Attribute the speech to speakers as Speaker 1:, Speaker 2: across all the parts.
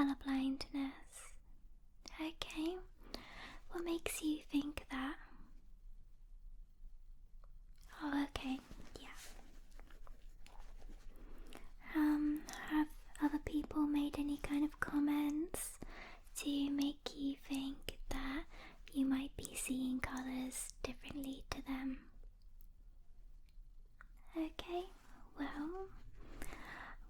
Speaker 1: colorblindness. Okay, what makes you think that? Oh, okay, yeah. Have other people made any kind of comments to make you think that you might be seeing colours differently to them? Okay, well,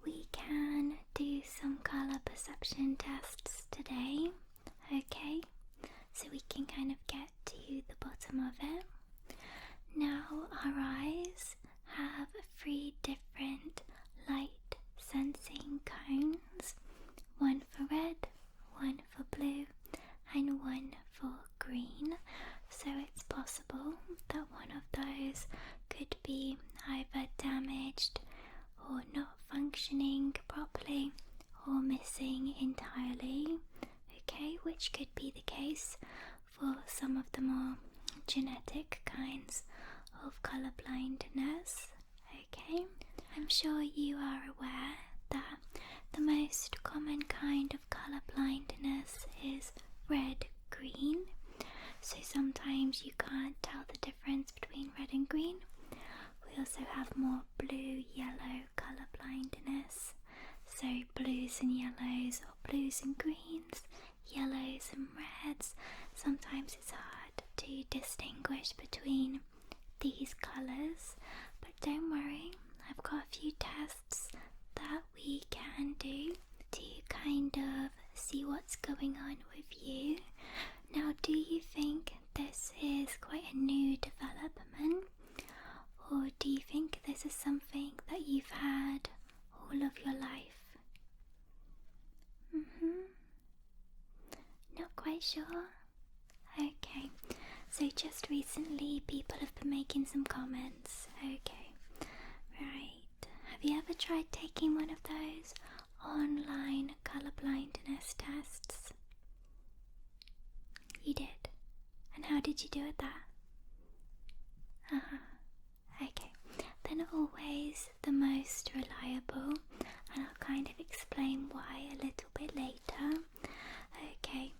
Speaker 1: we can do some colour perception tests today, okay? So we can kind of get to the bottom of it. Now, our eyes have 3 different light sensing cones, one for red, one for blue, and one for green. So it's possible that one of those could be either damaged or not functioning properly or missing entirely, okay, which could be the case for some of the more genetic kinds of colour blindness. Okay, I'm sure you are aware that the most common kind of colour blindness is red-green. So sometimes you can't tell the difference between red and green. We also have more blue-yellow colour blindness. So blues and yellows, or blues and greens, yellows and reds. Sometimes it's hard to distinguish between these colours, but don't worry, I've got a few tests that we can do to kind of see what's going on with you. Now, do you think this is quite a new development, or do you think this is something that you've had all of your life? Not quite sure? Okay, so just recently people have been making some comments. Okay, right. Have you ever tried taking one of those online colour blindness tests? You did? And how did you do at that? Okay, then always the most reliable, and I'll kind of explain why a little bit later. Okay,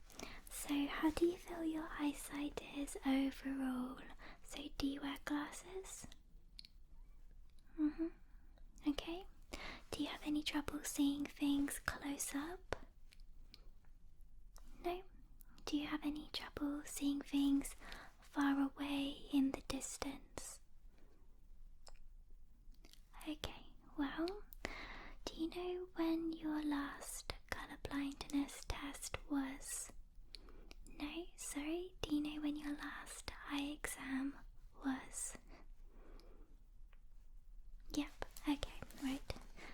Speaker 1: so how do you feel your eyesight is overall? So do you wear glasses? Okay, do you have any trouble seeing things close up? No? Do you have any trouble seeing things far away in the distance? Okay, well, do you know when your last colour blindness test was? No, sorry, do you know when your last eye exam was? Yep, okay, right.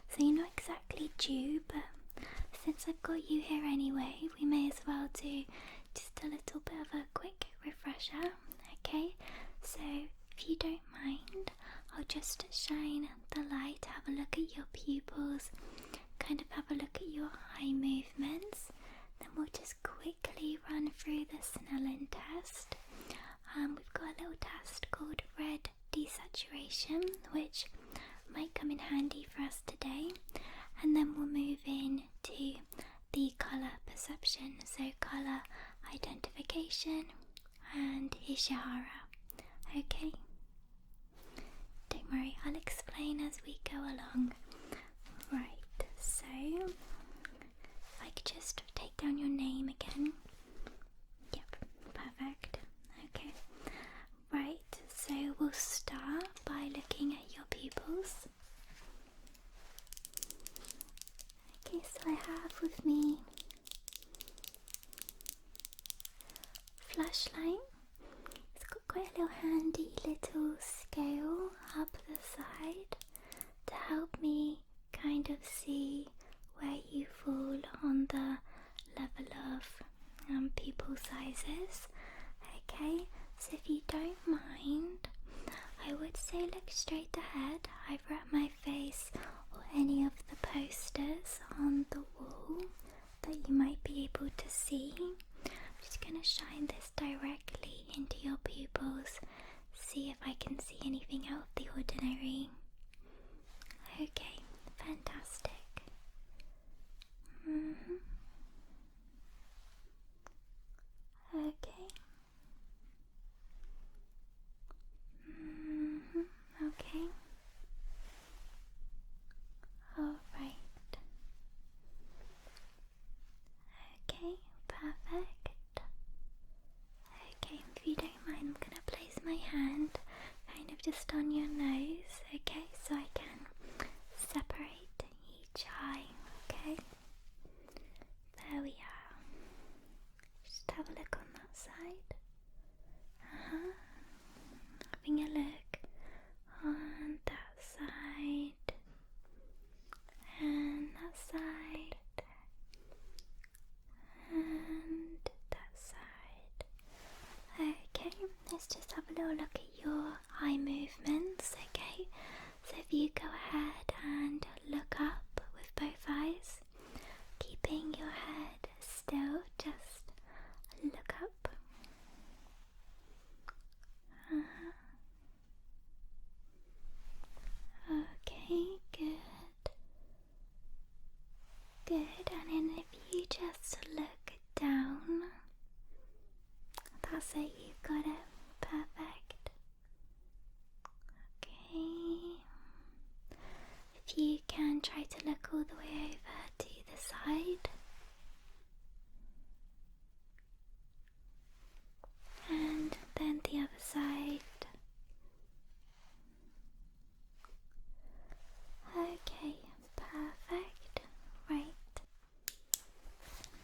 Speaker 1: So you're not exactly due, but since I've got you here anyway, we may as well do just a little bit of a quick refresher, okay? So if you don't mind, I'll just shine the light, have a look at your pupils, kind of have a look at your eye movements, then we'll just quickly run through the Snellen test. We've got a little test called red desaturation, which might come in handy for us today, and then we'll move in to the colour perception, so colour identification and Ishihara. Okay? Don't worry, I'll explain as we go along. Right, so if I could just take down your name again. Yep, perfect. Okay, right, so we'll start by looking at your pupils. Okay, so I have with me flashlight. It's got quite a little handy little scale up the side to help me kind of see where you fall on the level of pupil sizes. Okay, so if you don't mind, I would say look straight ahead, either at my face or any of the posters on the wall that you might be able to see. I'm just going to shine this directly into your pupils, see if I can see anything out of the ordinary. Okay, fantastic. Perfect. Okay, if you don't mind, I'm gonna place my hand kind of just on your nose, okay, so I can separate each eye, okay? There we are. Just have a look on that side. Having a look on that side and that side and that side. Okay, let's just have a little look at your eye movements, okay? So if you go ahead and look up with both eyes, keeping your head still, just look up. Okay, good. Good, and then if you just look down, that's it, you've got it. Perfect. Okay. If you can try to look all the way over to the side. And then the other side. Okay, perfect. Right.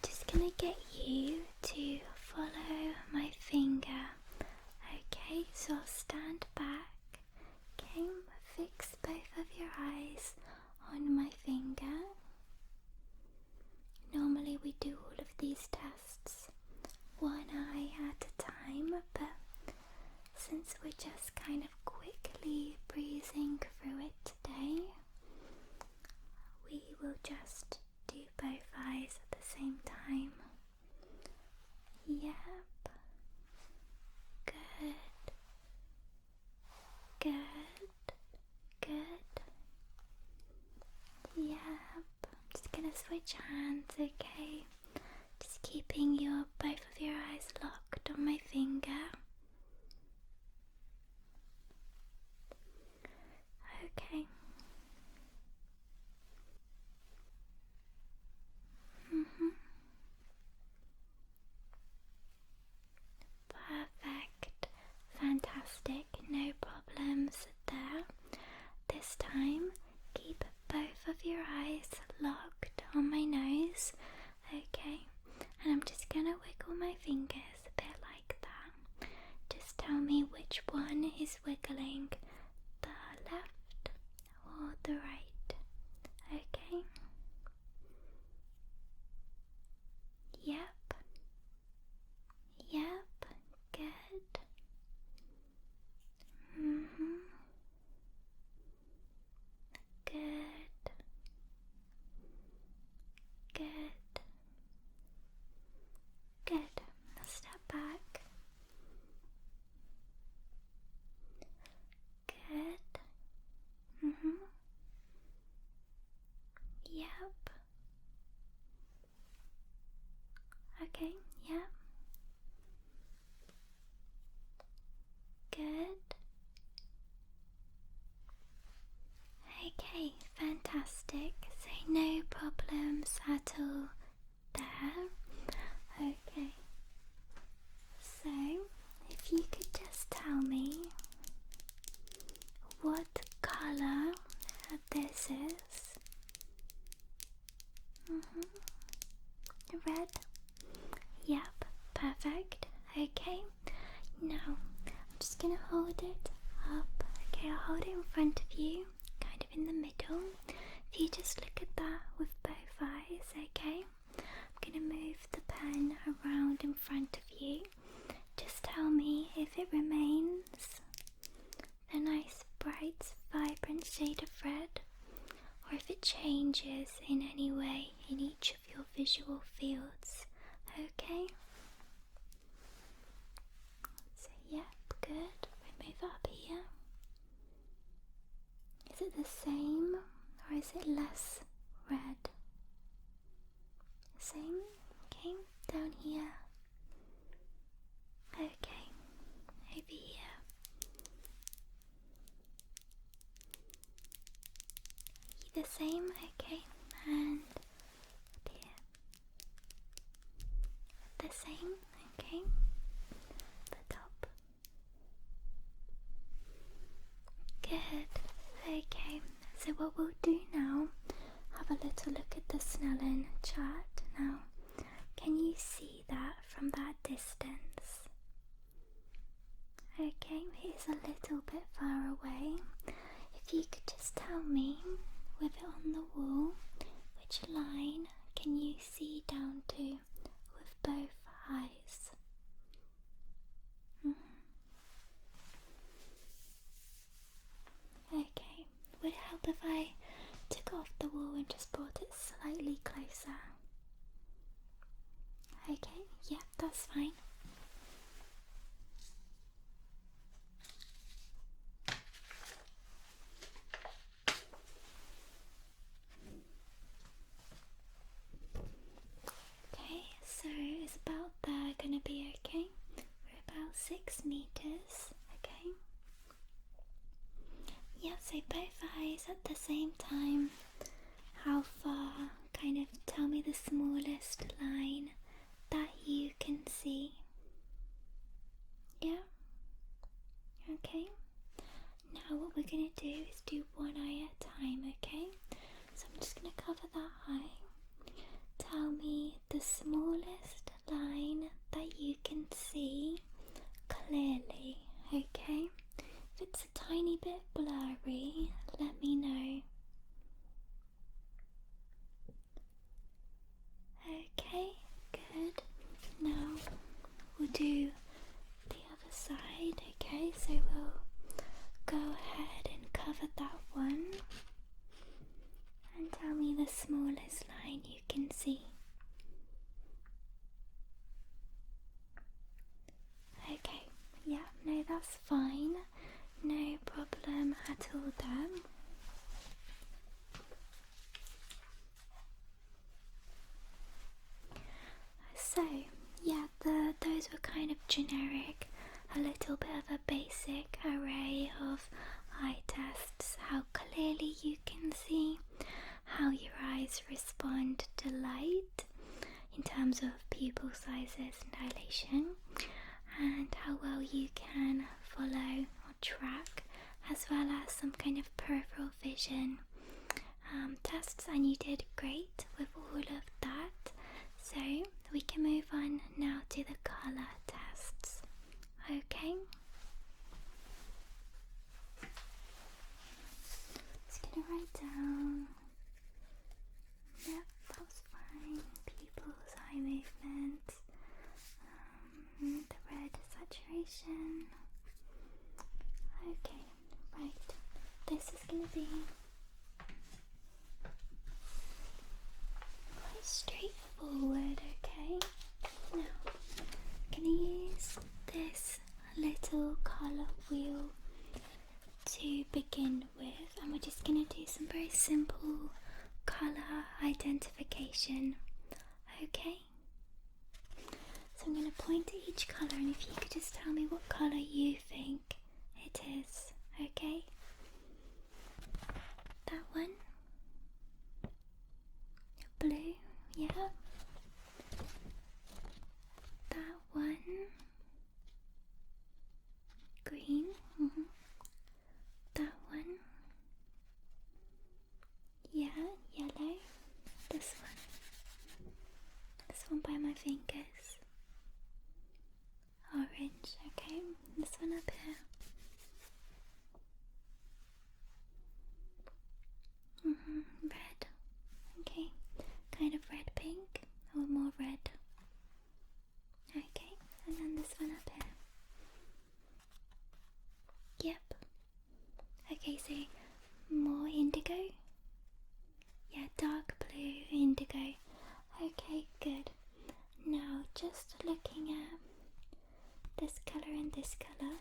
Speaker 1: Just gonna get you to follow my finger. Okay, so I'll stand back. Okay, fix both of your eyes on my finger. Normally we do all of these tests one eye at a time, but since we're just kind of quickly breezing through it today, we will just do both eyes at the same time. Yep. Good. Good. Good. Yep. I'm just gonna switch hands, okay? Just keeping both of your eyes locked on my finger. Okay. Perfect. Fantastic. No problems there. This time, keep both of your eyes locked on my nose. Okay. And I'm just gonna wiggle my fingers a bit like that. Just tell me which one is wiggling, the left or the right. Okay. Yep. Yep. Good. Good. Good. Good. Now step back. Good. Yep. Okay, yep. Good. Okay, fantastic. So no problems at all there. Okay. So, if you could just tell me what colour this is. Red? Yep, perfect. Okay. Now, I'm just gonna hold it up. Okay, I'll hold it in front of you, kind of in the middle. If you just look at that with both eyes, okay? I'm gonna move the pen around in front of you. Just tell me if it remains a nice, bright, vibrant shade of red, or if it changes in any way in each of your visual fields, okay? So, yep, good. We move up here. Is it the same, or is it less red? Same? Okay, down here. Okay, over here. The same? Okay, and up here. the same, okay? The top. Good. Okay, so what we'll do now, have a little look at the Snellen chart. Now, can you see that from that distance? Okay, it's a little bit far away. If you could just tell me, with it on the wall, which line can you see down to with both eyes? Okay, would it help if I took it off the wall and just brought it slightly closer? Okay, yeah, that's fine. Okay, so it's about there, gonna be okay. We're about 6 meters, okay? Yeah, so both eyes at the same time. How far? Kind of tell me the smallest line that you can see. Yeah? Okay. Now what we're going to do is do one eye at a time, okay? So I'm just going to cover that eye. Tell me the smallest line that you can see clearly, okay? If it's a tiny bit blurry, let me know. Okay, good. Now we'll do the other side, okay? So we'll go ahead and cover that one and tell me the smallest line you can see. Okay, yeah, no, that's fine. No problem at all then. So, yeah, those were kind of generic, a little bit of a basic array of eye tests, how clearly you can see, how your eyes respond to light in terms of pupil sizes and dilation, and how well you can follow or track, as well as some kind of peripheral vision tests, and you did great with all of that. So we can move on now to the colour tests, okay? Just gonna write down, yep, that was fine, pupils, eye movement, the red saturation, okay, right, this is gonna be quite straightforward, okay? Now, I'm going to use this little colour wheel to begin with, and we're just going to do some very simple colour identification, okay? So I'm going to point at each colour, and if you could just tell me what colour you think it is, okay? That one? Blue, yeah. That one. Green, That one. Yeah, yellow. This one. This one by my fingers. Orange, okay. This one up here. Red. Okay. Kind of red pink or more red. Okay, and then this one up here. Yep. Okay, so more indigo. Yeah, dark blue, indigo. Okay, good. Now just looking at this colour and this colour.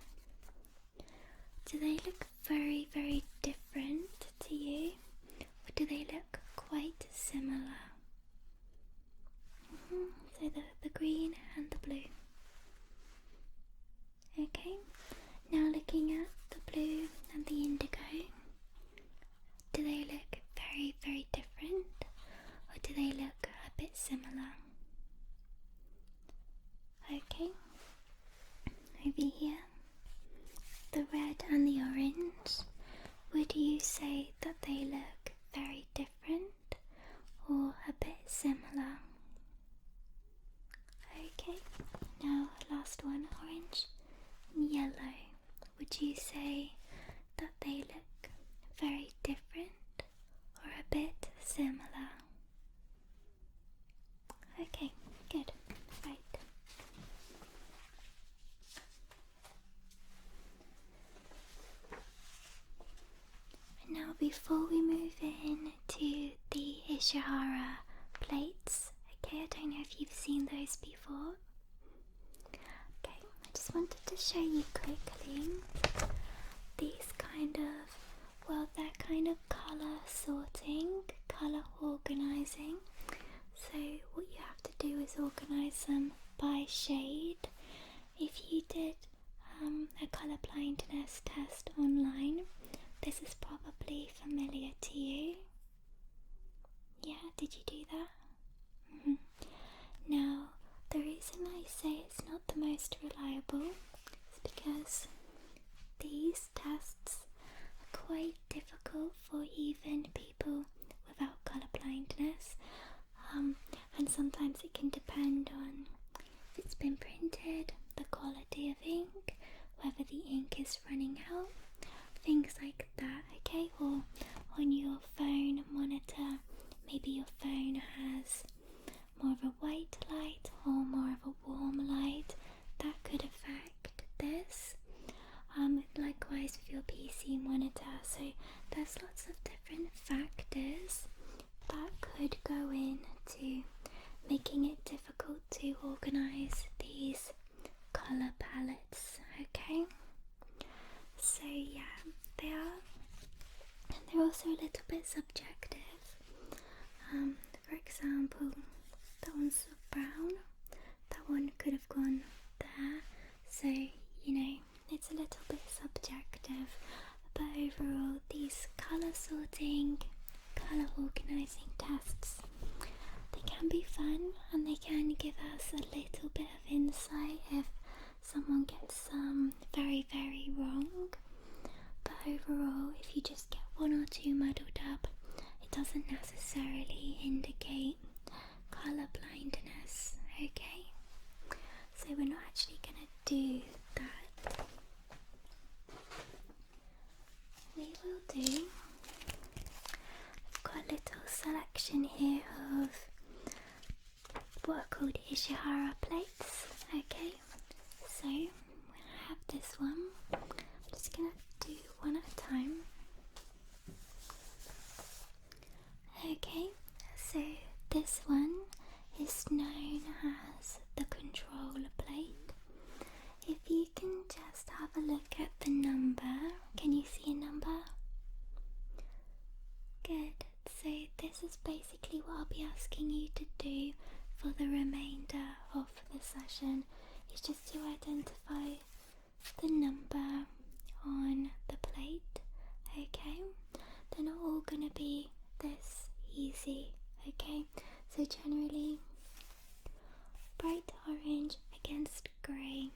Speaker 1: Do they look very, very different to you? Or do they look quite similar? So the green and the blue. Okay, now looking at the blue and the indigo, do they look very, very different, or do they look a bit similar? Okay, over here, the red and the orange, would you say that they look very different or a bit similar? Okay, now last one, orange and yellow. Would you say that they look very different or a bit similar? Okay, good. Right. Now before we move in to the Ishihara plates, okay, I don't know if you've seen those before. Okay, I just wanted to show you quickly these they're kind of colour sorting, colour organising. So what you have to do is organise them by shade. If you did a colour blindness test online, this is probably familiar to you. Yeah, did you do that? Now, the reason I say it's not the most reliable is because these tests are quite difficult for even people without colour blindness, and sometimes it can depend on if it's been printed, the quality of ink, whether the ink is running out, things like that, okay? Or on your phone monitor, maybe your phone has more of a white light or more of a warm light. That could affect this. Likewise with your PC monitor. So there's lots of different factors that could go into making it difficult to organise these colour palettes, okay? So yeah, they are, and they're also a little bit subjective. For example, that one's brown, that one could have gone there, so it's a little bit subjective, but overall these colour sorting, colour organising tests, they can be fun and they can give us a little bit of insight if someone gets some very, very wrong. But overall, if you just get one or two muddled up, it doesn't necessarily indicate colour blindness, okay? So we're not actually going to do that. We will do, I've got a little selection here of what are called Ishihara plates, okay? So I have this one. I'm just going to do one at a time. Okay, so this one is known as the control plate. If you can just have a look at the number. Can you see a number? Good. So this is basically what I'll be asking you to do for the remainder of the session. Is just to identify the number on the plate, okay? They're not all going to be this easy, okay? So generally, bright orange against grey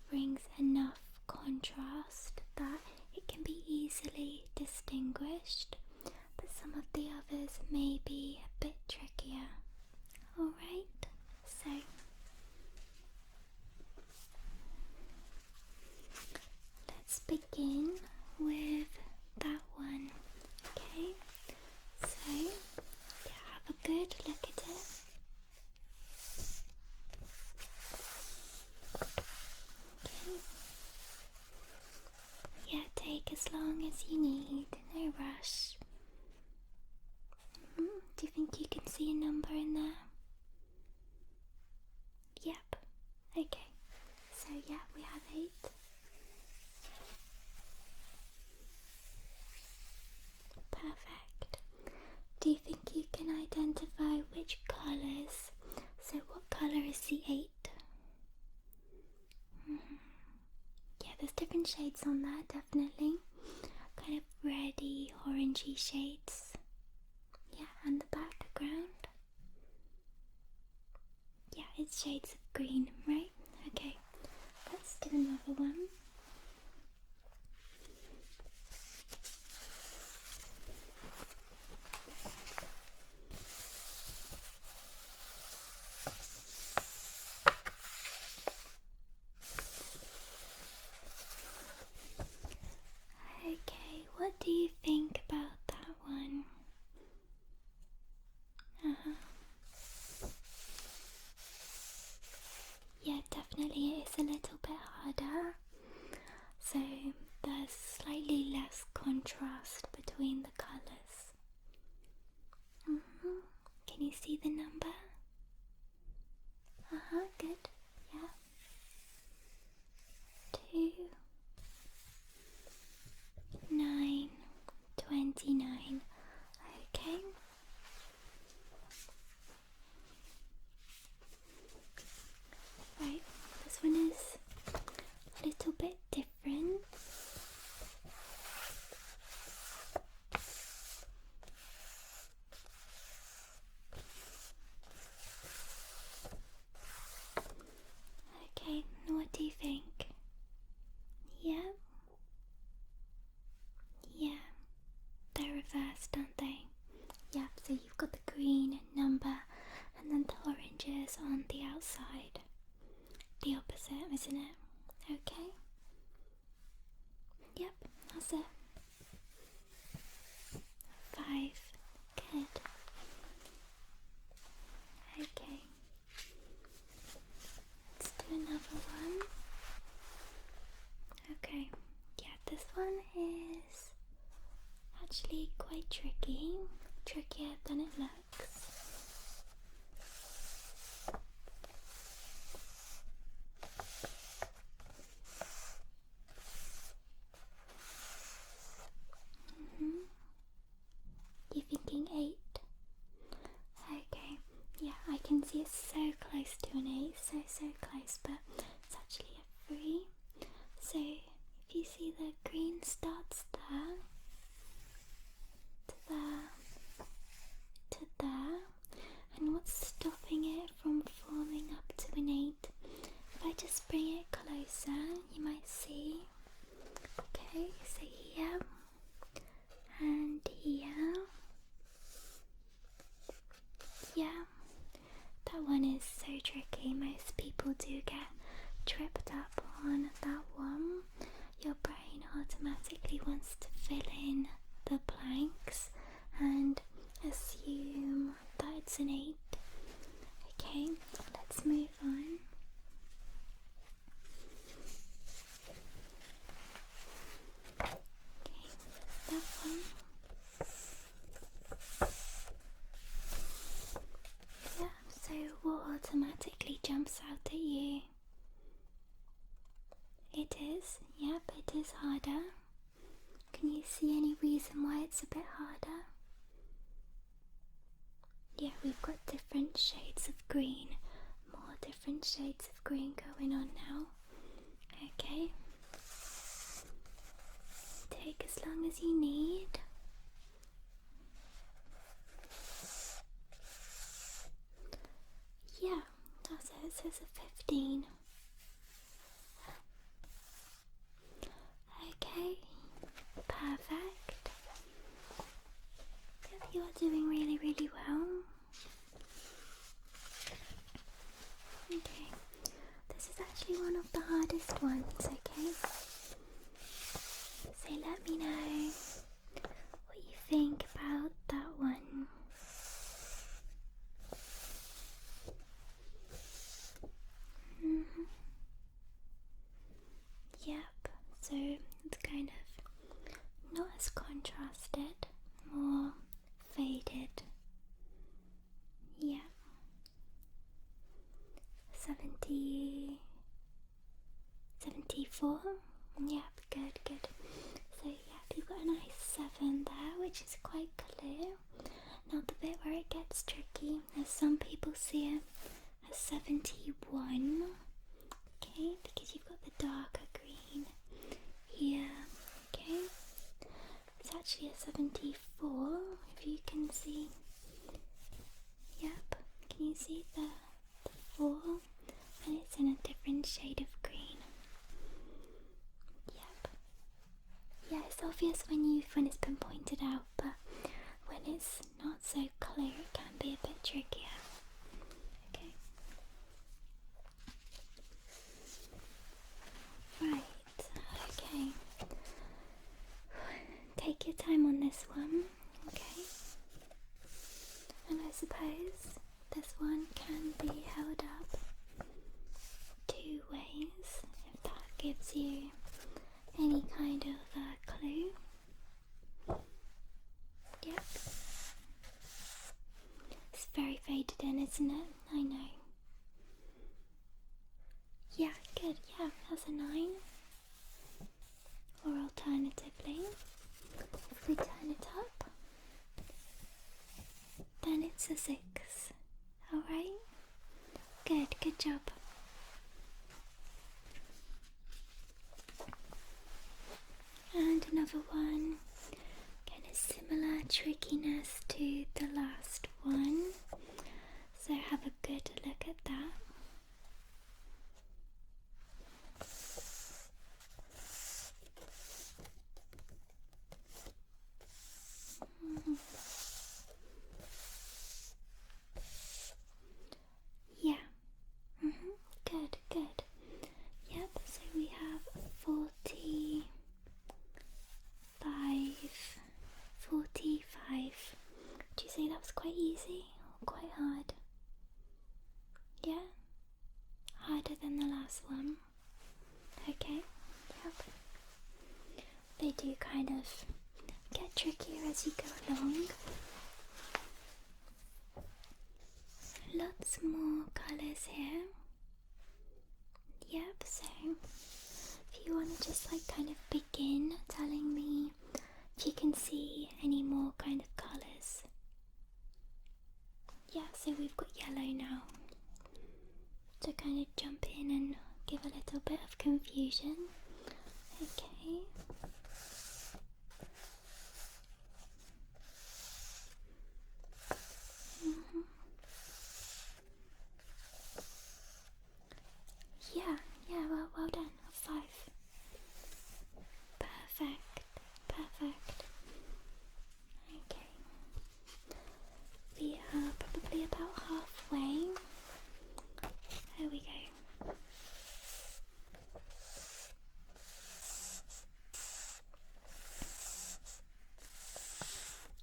Speaker 1: brings enough contrast that it can be easily distinguished, but some of the others may be a bit trickier. Alright, so let's begin with that one, okay? So, have a good look at it. Okay. Yeah, take as long as you need, no rush. Do you think you can see a number in there? Yep. Okay. So yeah, we have 8. Perfect. Do you think you can identify which colours? So what colour is the 8? Yeah, there's different shades on there, definitely. Kind of reddy, orangey shades. Yeah, and the background. Yeah, it's shades of green, right? Okay, let's do another one. Okay, what do you think about that one? Yeah, definitely it is a little bit harder. So there's slightly less contrast between the colours. Can you see the number? Good. Yeah. 2, 9, 29. Okay. Right, this one is a little bit different. Okay, what do you think? Yeah? Yeah, they're reversed, aren't they? Yep, so you've got the green number and then the oranges on the outside. The opposite, isn't it? Okay. Yep, that's it. 5. Good. Okay. Let's do another one. Okay. Yeah, this one is actually quite tricky. Trickier than it looks. You're thinking 8? Okay, yeah, I can see it's so close to an 8, so close, but it's actually a 3. So if you see the green starts there, to there, to there, and what's stopping it from forming up to an 8? If I just bring it closer, you might see. Okay, so here and here. Yeah, that one is so tricky. Most people do get tripped up on that one. Your brain automatically wants to fill in the blanks and assume that it's an 8. Okay, let's move on. Okay, that one. Yeah, so what automatically jumps out at you? It is, yep, it is harder. Can you see any reason why it's a bit harder? Yeah, we've got different shades of green. More different shades of green going on now. Okay. Take as long as you need. Yeah, that's it. It says a 15. Okay, perfect. Yep, you are doing really, really well. Okay, this is actually one of the hardest ones, okay? So let me know what you think about that one. Yep, so it's kind of not as contrasted, more faded. Yeah. 74. Yep, good. So yeah, you've got a nice 7 there, which is quite clear. Now the bit where it gets tricky, as some people see it as 71. Okay, because you've got the darker green here. Okay, it's actually a 74, if you can see. Yep, can you see the 4? And it's in a different shade. good job. And another one, kind of similar trickiness to the last one, so have a good look at that. Yeah, good. Yep, so we have 45. Would you say that was quite easy or quite hard? Yeah? Harder than the last one? Okay, yep. They do kind of get trickier as you go along. Lots more colours here. Yep, so if you want to just like kind of begin telling me if you can see any more kind of colours. Yeah, so we've got yellow now. To kind of jump in and give a little bit of confusion. Okay. Yeah, well done. 5. Perfect. Okay. We are probably about halfway. There we go.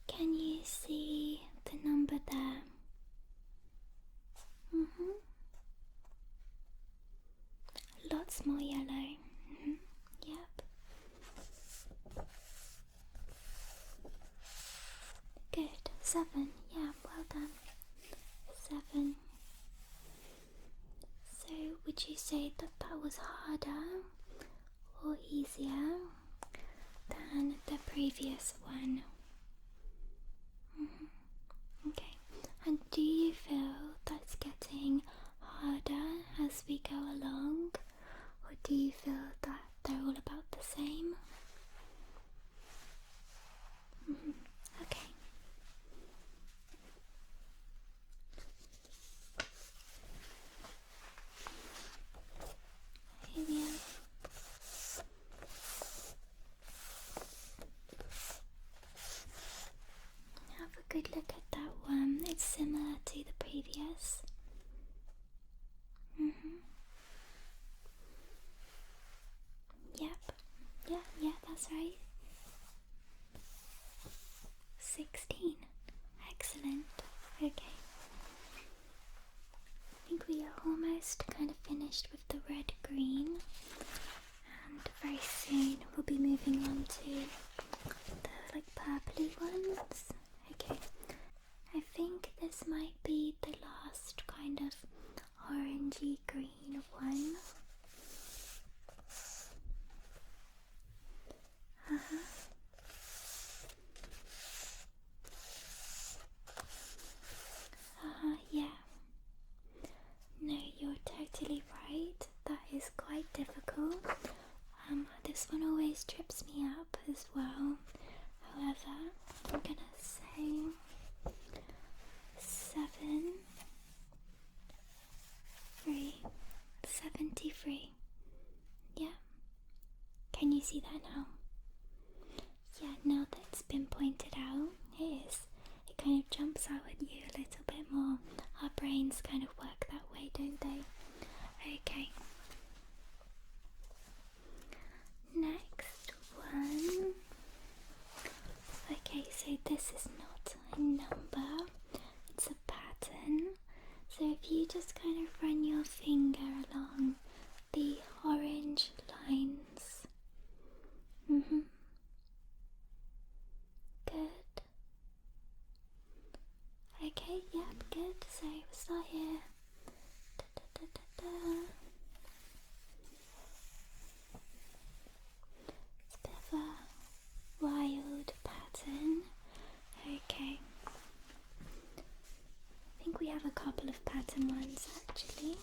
Speaker 1: Can you see the number there? Lots more yellow. Yep. Good. 7. Yeah, well done. 7. So would you say that was harder or easier than the previous one? Okay. And do you feel that's getting harder as we go along? Or do you feel that they're all about the same? Okay. Here we are. Have a good look at that one. It's similar to the previous. Yep. Yeah, that's right. 16. Excellent. Okay. I think we are almost kind of finished with the red-green. And very soon we'll be moving on to the like purpley ones. Okay. I think this might be the last kind of orangey green one. Yeah. No, you're totally right. That is quite difficult. This one always trips me up as well. However, I'm gonna say 73. Yeah. Can you see that now? Yeah, now that it's been pointed out, it kind of jumps out at you a little bit more. Our brains kind of work that way, don't they? Okay. Next one. Okay, so this is not a number, it's a pattern. So if you just kind of run your finger along the orange lines. Good. Okay, yep, good. So we'll start here. It's a bit of a wild pattern. Okay. I think we have a couple of pattern ones actually.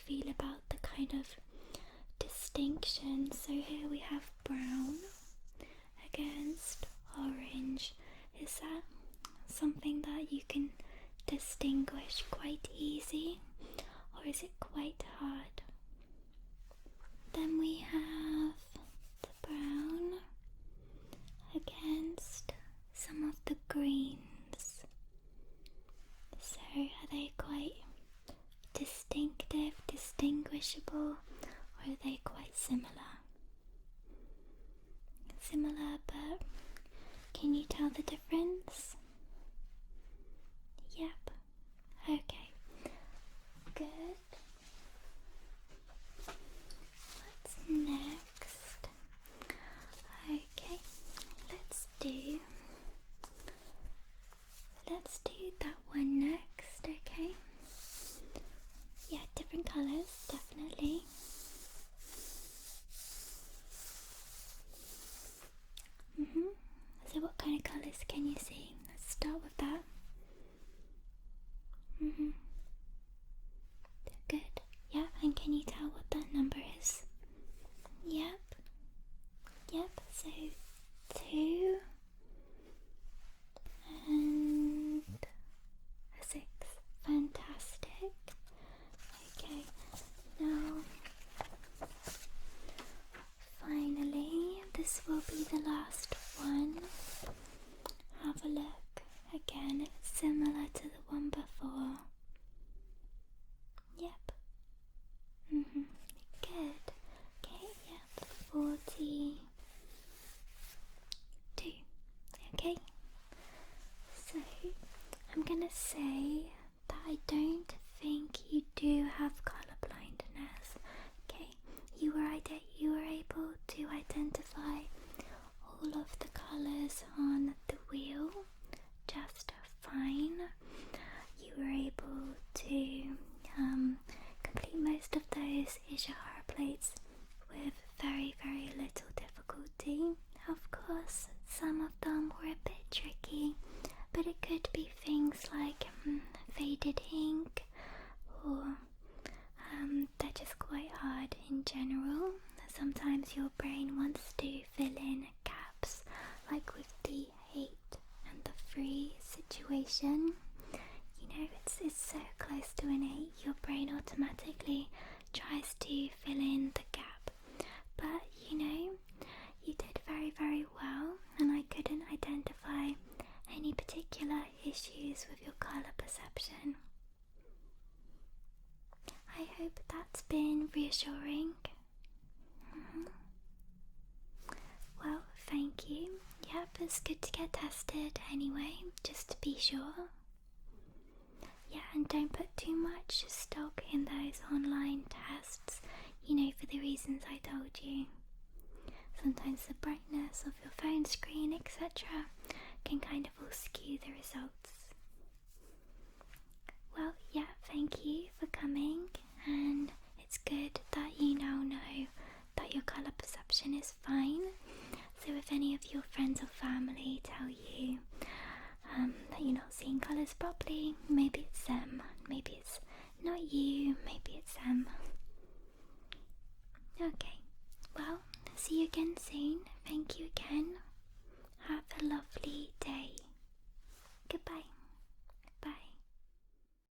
Speaker 1: feel about the kind of distinction. So here we have brown against orange. Is that something that you can distinguish quite easy, or is it quite hard? Then we have the brown against some of the greens. So are they quite distinctive, distinguishable, or are they quite similar? Similar, but can you tell the difference? Yep. Okay. Good. What's next? Okay. Let's do that one next, okay? Yeah, different colours, definitely. So what kind of colours can you see? Let's start with that. Good. Yeah, and can you tell what that number is? Yep. So 2 and 6. Fantastic. Okay. Now, finally, this will be the last one. Have a look. Again, it's similar to the one before. Yep. Good. Okay, yep. 42. Okay. So, I'm gonna say that I don't think you do have colour blindness. Okay. You were able to identify all of the colours on the wheel just fine. You were able to complete most of those Ishihara plates with very, very little difficulty. Of course, some of them were a bit tricky, but it could be things like faded ink, or they're just quite hard in general. Sometimes your brain wants to fill in gaps, like with the 8 and the 3 situation. You know, it's so close to an 8, your brain automatically tries to fill in the gap. But you know, you did very, very well, and I couldn't identify any particular issues with your colour perception. I hope that's been reassuring. Well, thank you. Yep, it's good to get tested anyway, just to be sure. Yeah, and don't put too much stock in those online tests, you know, for the reasons I told you. Sometimes the brightness of your phone screen, etc., can kind of all skew the results.